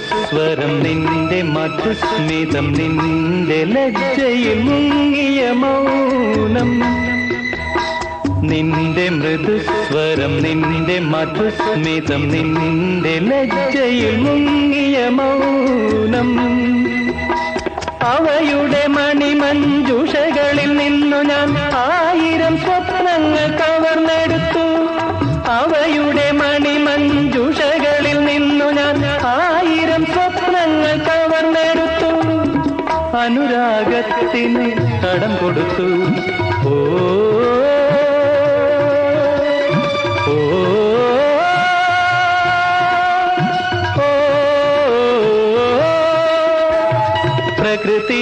മൃദുസ്വരം നിന്റെ മധുസ്മിതം നിന്റെ ലജ്ജയിൽ മുങ്ങിയ മൗനം നിന്റെ മൃദുസ്വരം നിന്റെ മധുസ്മിതം നിന്റെ ലജ്ജയിൽ മുങ്ങിയ മൗനം അവയുടെ മണിമഞ്ജുഷകളിൽ നിന്നു ഞാൻ 1000 സ്വപ്നങ്ങൾ കവർന്നെടുത്തു അവയുടെ മണിമഞ്ജുഷകളിൽ നിന്നു ഞാൻ 1000 സ്വപ്നങ്ങൾ കവർന്നെടുത്തു അനുരാഗത്തിന് കടം കൊടുത്തു ഓ പ്രകൃതി